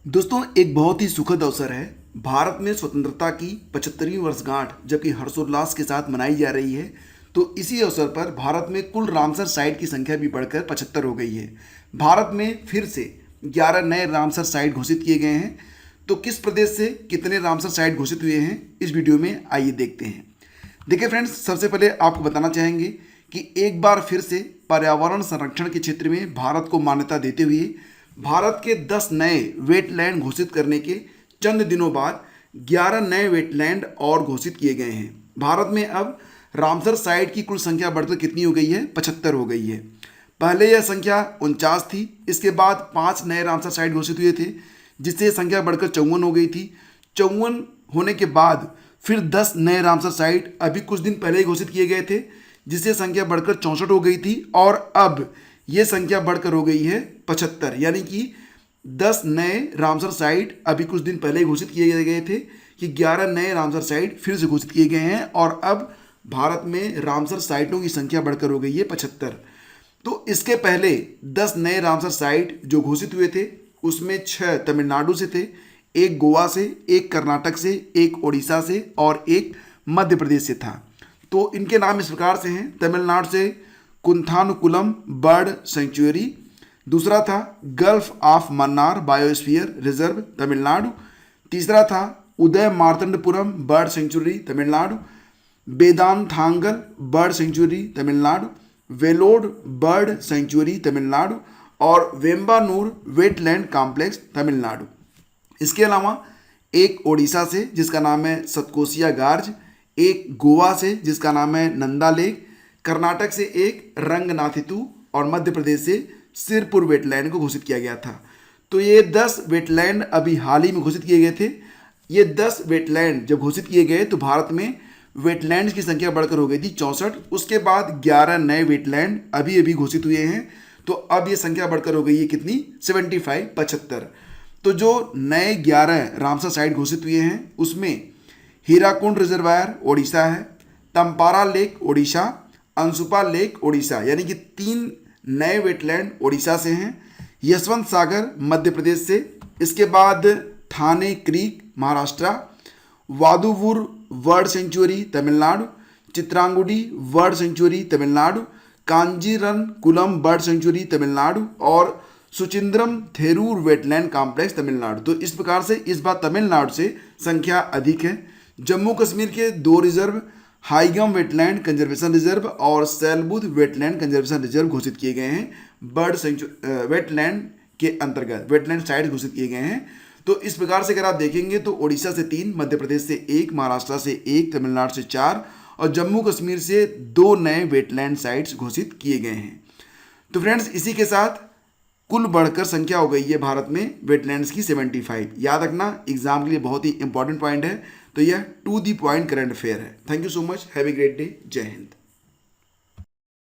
दोस्तों, एक बहुत ही सुखद अवसर है। भारत में स्वतंत्रता की 75वीं वर्षगांठ जबकि हर्षोल्लास के साथ मनाई जा रही है। तो इसी अवसर पर भारत में कुल रामसर साइट की संख्या भी बढ़कर 75 हो गई है। भारत में फिर से 11 नए रामसर साइट घोषित किए गए हैं। तो किस प्रदेश से कितने रामसर साइट घोषित हुए हैं, इस वीडियो में आइए देखते हैं। देखिए फ्रेंड्स, सबसे पहले आपको बताना चाहेंगे कि एक बार फिर से पर्यावरण संरक्षण के क्षेत्र में भारत को मान्यता देते हुए भारत के 10 नए वेटलैंड घोषित करने के चंद दिनों बाद 11 नए वेटलैंड और घोषित किए गए हैं। भारत में अब रामसर साइट की कुल संख्या बढ़कर कितनी हो गई है? 75 हो गई है। पहले यह संख्या 49 थी। इसके बाद 5 नए रामसर साइट घोषित हुए थे, जिससे संख्या बढ़कर 54 हो गई थी। 54 होने के बाद फिर 10 नए रामसर साइट अभी कुछ दिन पहले ही घोषित किए गए थे, जिससे संख्या बढ़कर 64 हो गई थी। और अब ये संख्या बढ़कर हो गई है 75, यानी कि 10 नए रामसर साइट अभी कुछ दिन पहले घोषित किए गए थे कि 11 नए रामसर साइट फिर से घोषित किए गए हैं। और अब भारत में रामसर साइटों की संख्या बढ़कर हो गई है 75। तो इसके पहले 10 नए रामसर साइट जो घोषित हुए थे, उसमें 6 तमिलनाडु से थे, एक गोवा से, एक कर्नाटक से, एक ओडिशा से और एक मध्य प्रदेश से था। तो इनके नाम इस प्रकार से हैं। तमिलनाडु से कुंथानुकुलम बर्ड सेंचुरी, दूसरा था gulf of Mannar biosphere reserve Tamil Nadu, तीसरा था Uday Marthandapuram bird sanctuary Tamil Nadu, Vedanthangal bird sanctuary Tamil Nadu, Vellode bird sanctuary Tamil Nadu और वेम्बानूर वेटलैंड कॉम्प्लेक्स तमिलनाडु। इसके अलावा एक ओडिशा से जिसका नाम है सतकोसिया गार्ज, एक गोवा से जिसका नाम है नंदा लेक, कर्नाटक से एक रंगनाथितु और मध्य प्रदेश से सिरपुर वेटलैंड को घोषित किया गया था। तो ये 10 वेटलैंड अभी हाल ही में घोषित किए गए थे। ये 10 वेटलैंड जब घोषित किए गए तो भारत में वेटलैंड्स की संख्या बढ़कर हो गई थी 64। उसके बाद 11 नए वेटलैंड अभी अभी घोषित हुए हैं। तो अब ये संख्या बढ़कर हो गई है कितनी? 75, 75। तो जो नए 11 रामसर साइट घोषित हुए हैं उसमें हीराकुंड रिजर्वायर ओडिशा है, तंपारा लेक ओडिशा, अंशुपा लेक ओडिशा, यानी कि 3 नए वेटलैंड ओडिशा से हैं, यशवंत सागर मध्य प्रदेश से, इसके बाद Thane creek Maharashtra, Vaduvur bird sanctuary Tamil Nadu, Chitrangudi bird sanctuary Tamil Nadu, Kanjirankulam bird sanctuary Tamil Nadu और सुचिंद्रम थेरूर वेटलैंड कॉम्प्लेक्स तमिलनाडु। तो इस प्रकार से इस बार तमिलनाडु से संख्या अधिक है। जम्मू कश्मीर के 2 रिजर्व हाईगम वेटलैंड कंजर्वेशन रिजर्व और सैलबुद वेटलैंड कंजर्वेशन रिजर्व घोषित किए गए हैं। बर्ड वेटलैंड के अंतर्गत वेटलैंड साइट घोषित किए गए हैं। तो इस प्रकार से अगर आप देखेंगे तो ओडिशा से 3, मध्य प्रदेश से 1, महाराष्ट्र से 1, तमिलनाडु से 4 और जम्मू कश्मीर से 2 नए वेटलैंड साइट्स घोषित किए गए हैं। तो फ्रेंड्स, इसी के साथ कुल बढ़कर संख्या हो गई है भारत में वेटलैंड्स की 75। याद रखना, एग्जाम के लिए बहुत ही इंपॉर्टेंट पॉइंट है। तो यह to the point current affair है। Thank you so much, have a great day, जय हिंद।